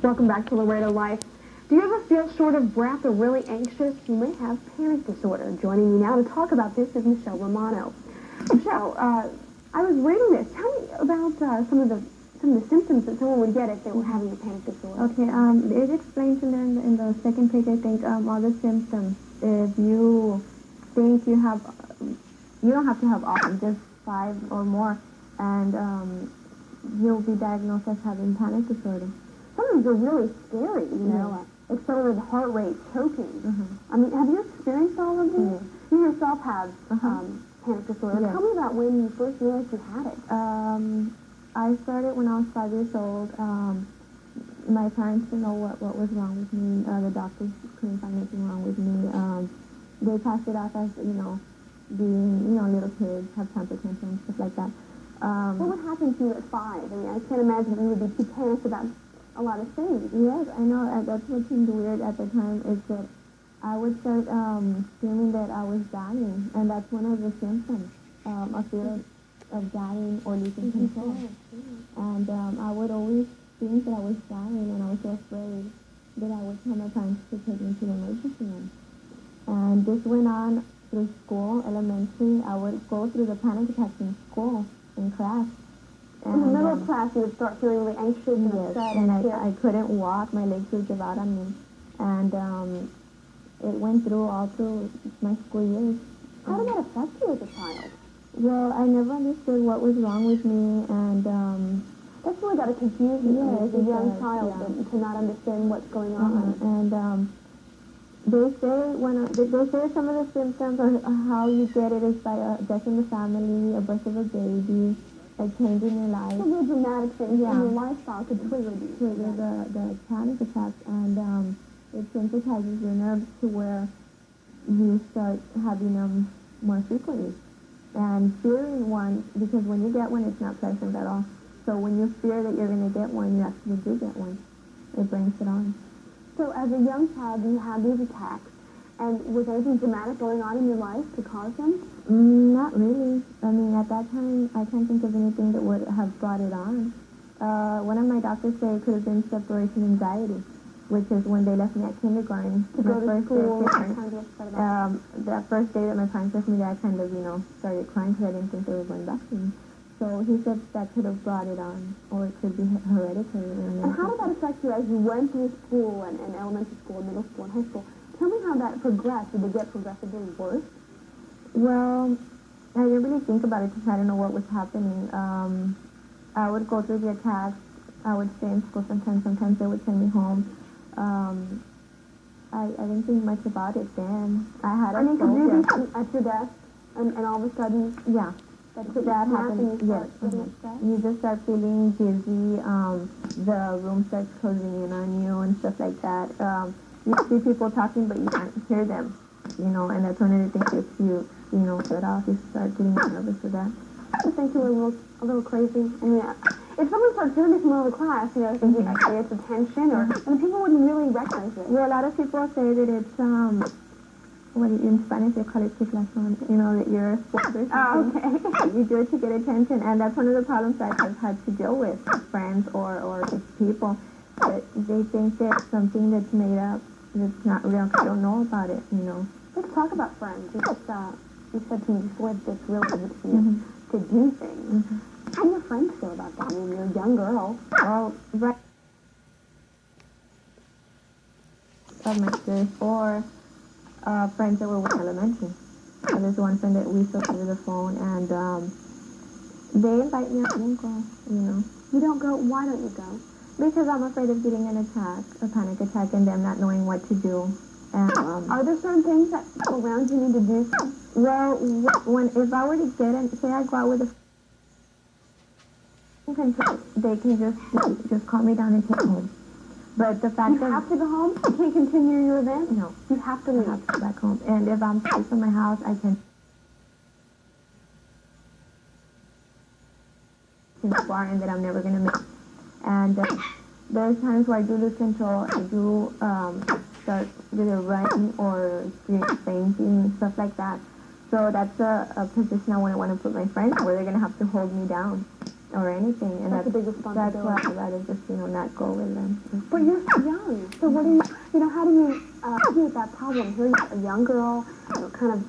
Welcome back to Laredo Life. Do you ever feel short of breath or really anxious? You may have panic disorder. Joining me now to talk about this is Michelle Romano. Michelle, I was reading this. Tell me about some of the symptoms that someone would get if they were having a panic disorder. Okay, it explains in the second page, I think, all the symptoms. If you think you have, you don't have to have all, just 5 or more, and you'll be diagnosed as having panic disorder. Some of these are really scary, you know, accelerated heart rate, choking. I mean, have you experienced all of these? You yourself have panic disorder. Yes. Tell me about when you first realized you had it. I started when I was 5 years old. My parents didn't know what was wrong with me. The doctors couldn't find anything wrong with me. They passed it off as, being, little kids, have temper tantrums, stuff like that. What would happen to you at 5? I mean, I can't imagine you would be too panicked about a lot of things. Yes, I know. That's what seemed weird at the time, is that I would start feeling that I was dying, and that's one of the symptoms, a fear of dying or losing control. And I would always think that I was dying, and I was so afraid that I would tell my parents to take me to the emergency room. And this went on through school, elementary. I would go through the panic attacks in school, in class. And in the middle of class, you would start feeling really anxious and upset. And I couldn't walk. My legs would give out on me. And it went through all through my school years. How did that affect you as a child? Well, I never understood what was wrong with me, and that's really got to confuse you as a young child to not understand what's going on. And they say some of the symptoms or how you get it is by a death in the family, a birth of a baby, a change in your life. Some real dramatic things in your lifestyle could trigger the panic attacks, and it sensitizes your nerves to where you start having them more frequently. And fearing one, because when you get one, it's not pleasant at all. So when you fear that you're going to get one, you actually do get one. It brings it on. So as a young child, you had these attacks, and was anything dramatic going on in your life to cause them? Not really. I mean, at that time, I can't think of anything that would have brought it on. One of my doctors said it could have been separation anxiety, which is when they left me at kindergarten to go to school. That first day that my parents left me, I kind of, started crying because I didn't think they were going back to me. So he said that could have brought it on, or it could be hereditary. And how did that affect you as you went through school and elementary school, middle school, and high school? Tell me how that progressed. Did it get progressively worse? Well, I didn't really think about it because I didn't know what was happening. I would go through the attacks. I would stay in school sometimes. Sometimes they would send me home. I didn't think much about it then. I had a could you be at your desk and all of a sudden... Yeah. That happened, yes. You just start feeling dizzy, the room starts closing in on you and stuff like that. You see people talking, but you can't hear them, and that's one of the things that you set off. You start getting nervous with that. I think you were a little crazy. I mean, if someone starts doing this in the class, thinking actually it's attention, and people wouldn't really recognize it. Well, a lot of people say that it's, in Spanish they call it chiflazón, that you're a sport or something. Oh, okay. You do it to get attention, and that's one of the problems that I've had to deal with friends or just people. That they think that it's something that's made up, that's not real. I don't know about it, Let's talk about friends. You said to me before that it's real easy for you to do things. How do your friends feel about that? I mean, you're a young girl. Well, right. Of my sister or friends that were with elementary. So there's one friend that we spoke over the phone, and they invite me. I don't go, You don't go? Why don't you go? Because I'm afraid of getting an attack, a panic attack, and them not knowing what to do. And are there certain things that people around you need to do? Well, if I were to say I go out with a they can just calm me down and take me home. But the fact you have to go home? You can't continue your event? No. You have to leave. I have to go back home. And if I'm safe from my house, I can far and that I'm never going to make. And there's times where I do lose control. I do start either running or fainting, stuff like that. So that's a position I wouldn't want to put my friends where they're going to have to hold me down. or anything. And That's a big that's responsibility. why I'd rather just, not go with them. But you're so young. So what do you, how do you deal with that problem? Here you're a young girl, kind of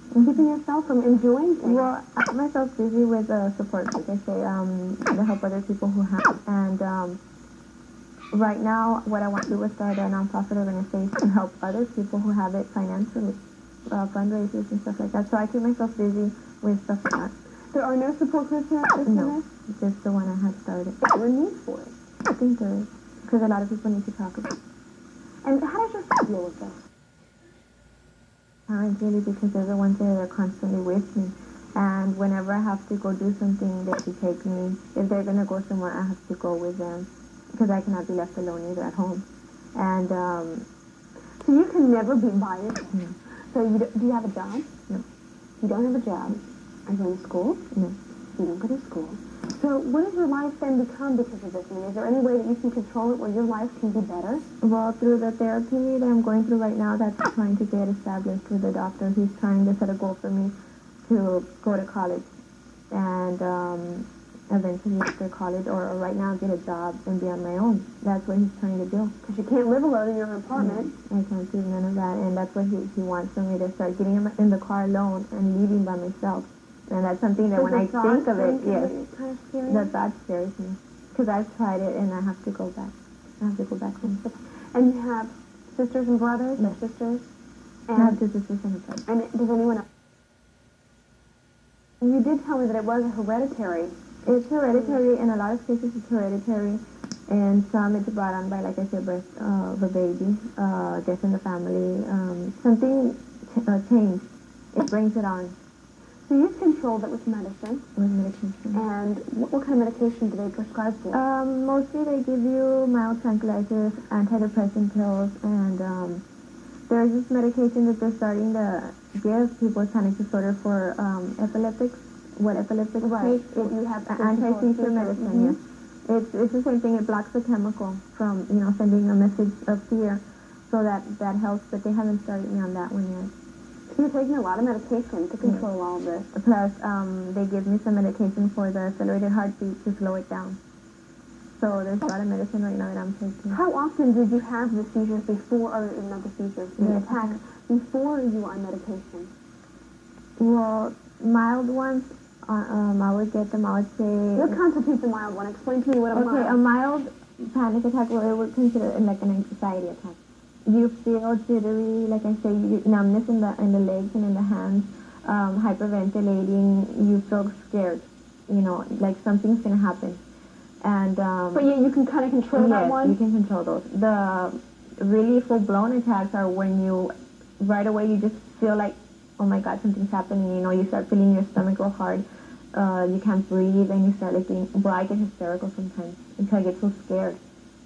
keeping yourself from enjoying things. Well, I keep myself busy with support, like I say, to help other people who have. And right now, what I want to do is start a nonprofit organization and help other people who have it financially, fundraisers and stuff like that. So I keep myself busy with stuff like that. There are no support groups here at No, just the one I had started. Is there a need for it? I think there is, because a lot of people need to talk about it. And how does your son deal with this? Parents really, because they're the ones that are constantly with me. And whenever I have to go do something, they should take me. If they're going to go somewhere, I have to go with them, because I cannot be left alone either at home. And so you can never be by yourself. No. So do you have a job? No. You don't have a job. Are you going to school? No. You don't go to school. So what does your life then become because of this? I mean, is there any way that you can control it where your life can be better? Well, through the therapy that I'm going through right now, that's trying to get established with the doctor. He's trying to set a goal for me to go to college and eventually after college or right now get a job and be on my own. That's what he's trying to do. Because you can't live alone in your apartment. I can't do none of that, and that's what he wants for me to start getting in the car alone and leaving by myself. And that's something that when I think of it, yes, kind of scary. that scares me. Because I've tried it and I have to go back. I have to go back home. And you have sisters and brothers? No. Or sisters? I have two sisters and a brother. And does anyone else? You did tell me that it was hereditary. It's hereditary. In a lot of cases, it's hereditary. And some it's brought on by, like I said, birth of a baby, death in the family. Something changed. It brings it on. So you've controlled it with medicine. With medication. And what kind of medication do they prescribe for? Mostly they give you mild tranquilizers, antidepressant pills, and there's this medication that they're starting to give people with panic disorder for epileptics. What epileptics Right. take? You have Anti-seizure medicine, yes. It's the same thing. It blocks the chemical from, sending a message of fear. So that helps, but they haven't started me on that one yet. So you're taking a lot of medication to control all of this. Plus, they give me some medication for the accelerated heartbeat to slow it down. So there's a lot of medicine right now that I'm taking. How often did you have the seizures before, or not the seizures, the attack, before you were on medication? Well, mild ones, I would get them, I would say... What constitutes a mild one? Explain to me what a mild... Okay, a mild panic attack, well, it would consider it like an anxiety attack. You feel jittery, like I say, numbness in the legs and in the hands, hyperventilating, you feel scared, like something's going to happen. And but you can kind of control that one? Yes, you can control those. The really full-blown attacks are when you, right away, you just feel like, oh my God, something's happening, you start feeling your stomach go hard, you can't breathe, and you start I get hysterical sometimes, until I get so scared.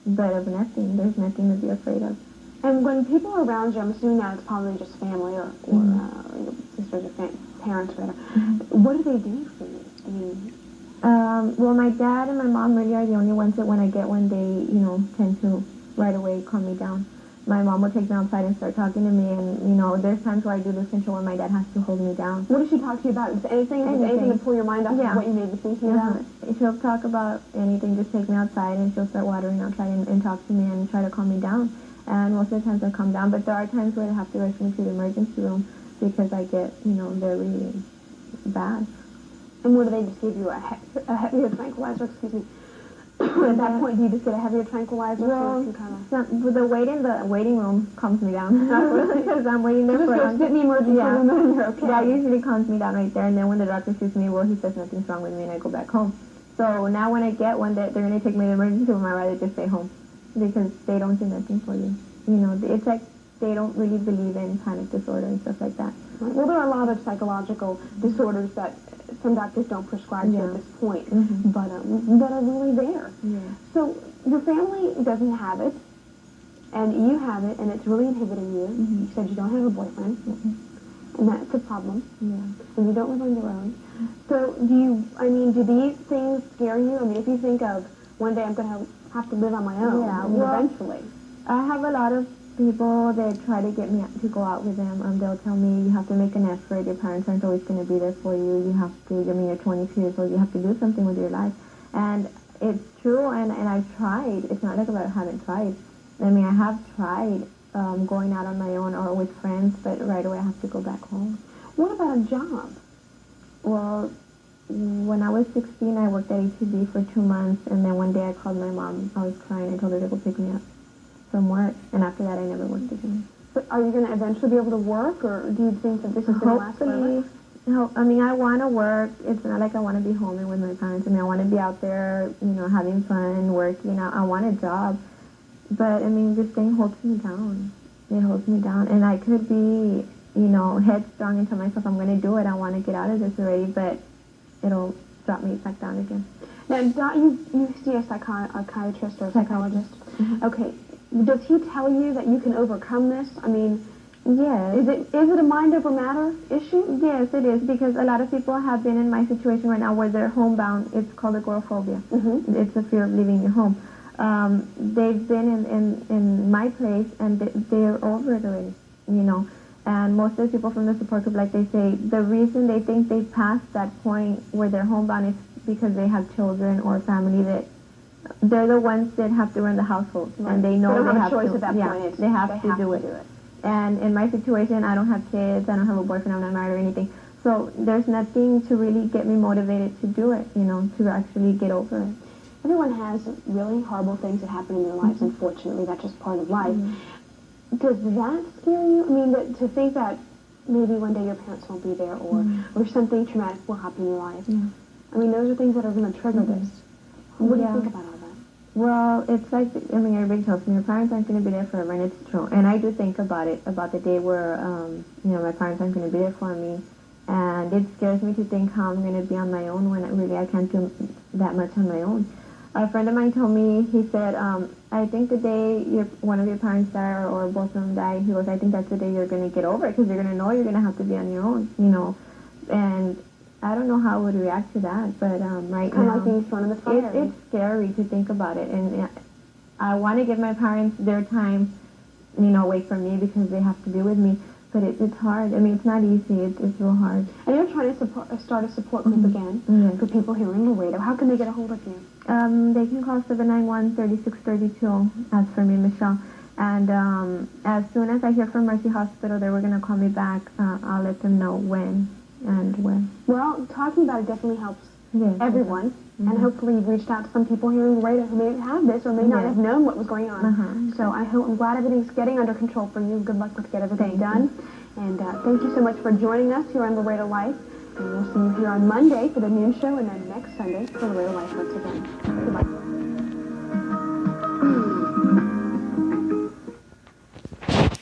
But of nothing, there's nothing to be afraid of. And when people are around you, I'm assuming now it's probably just family or your sisters or parents or whatever, what do they do for you? I mean... well, my dad and my mom really are the only ones that when I get one, they, tend to right away calm me down. My mom will take me outside and start talking to me, and, there's times where I do lose control when my dad has to hold me down. What does she talk to you about? Is anything to pull your mind off of what you may be thinking about? She'll talk about anything, just take me outside, and she'll start watering outside and talk to me and try to calm me down. And most of the times I calm down, but there are times where I have to rush me to the emergency room because I get, very bad. And what do they just give you? A heavier tranquilizer, excuse me. At that point, do you just get a heavier tranquilizer? Well, the waiting room calms me down. Because I'm waiting there for a long time. Sit in the emergency room and you're okay. That usually calms me down right there. And then when the doctor sees me, well, he says nothing's wrong with me, and I go back home. So now when I get one that they're going to take me to the emergency room, I'd rather just stay home. Because they don't do nothing for you. It's like they don't really believe in panic disorder and stuff like that. Well, there are a lot of psychological disorders that some doctors don't prescribe to at this point, but that are really there. Yeah. So your family doesn't have it, and you have it, and it's really inhibiting you. You said you don't have a boyfriend, and that's a problem. Yeah. And you don't live on your own. So do these things scare you? I mean, if you think of one day I'm going to have to live on my own, eventually. I have a lot of people that try to get me to go out with them. They'll tell me, you have to make an effort. Your parents aren't always going to be there for you. You have to, you're 22 years old. You have to do something with your life. And it's true, and I've tried. It's not like I haven't tried. I mean, I have tried going out on my own or with friends, but right away I have to go back home. What about a job? Well, when I was 16, I worked at HEB for 2 months, and then one day I called my mom. I was crying. I told her to go pick me up from work, and after that I never worked again. But are you going to eventually be able to work, or do you think that this is going to last forever? I mean, I want to work. It's not like I want to be home and with my parents. I mean, I want to be out there, having fun, working. I want a job. But, I mean, this thing holds me down. It holds me down. And I could be, headstrong and tell myself I'm going to do it. I want to get out of this already, but it'll drop me back down again. Now, you see a psychiatrist or a psychologist? Mm-hmm. Okay. Does he tell you that you can overcome this? I mean, yes. Is it a mind over matter issue? Yes, it is, because a lot of people have been in my situation right now where they're homebound. It's called agoraphobia. Mm-hmm. It's the fear of leaving your home. They've been in my place, and they're over it already, And most of the people from the support group, like they say, the reason they think they passed that point where they're homebound is because they have children or family that they're the ones that have to run the household, right. And they know they have a choice to. At that yeah, point. they have to do it. And in my situation, I don't have kids, I don't have a boyfriend, I'm not married or anything. So there's nothing to really get me motivated to do it, to actually get over it. Everyone has really horrible things that happen in their lives, Mm-hmm. unfortunately. That's just part of life. Mm-hmm. Does that scare you? I mean, to think that maybe one day your parents won't be there, or something traumatic will happen in your life. Yeah. I mean, those are things that are going to trigger this. What do you think about all that? Well, it's like, everybody tells me your parents aren't going to be there forever, and it's true. And I do think about it, about the day where, my parents aren't going to be there for me. And it scares me to think how I'm going to be on my own when really I can't do that much on my own. A friend of mine told me, he said, I think the day one of your parents die or both of them die, he goes, I think that's the day you're going to get over it, because you're going to know you're going to have to be on your own, And I don't know how I would react to that, but right kind now, of like being thrown in the fire. It's scary to think about it, and I want to give my parents their time, away from me because they have to be with me. But it's hard. I mean, it's not easy. It's real hard. And you're trying to start a support group again for people here in Laredo. How can they get a hold of you? They can call 791-3632. As for me, Michelle. And as soon as I hear from Mercy Hospital, they were going to call me back. I'll let them know when and where. Well, talking about it definitely helps everyone. Mm-hmm. And hopefully you've reached out to some people here in Laredo who may have this or may not have known what was going on. So I'm glad everything's getting under control for you. Good luck with get everything done. And thank you so much for joining us here on Laredo Life. And we'll see you here on Monday for the noon show, and then next Sunday for Laredo Life once again.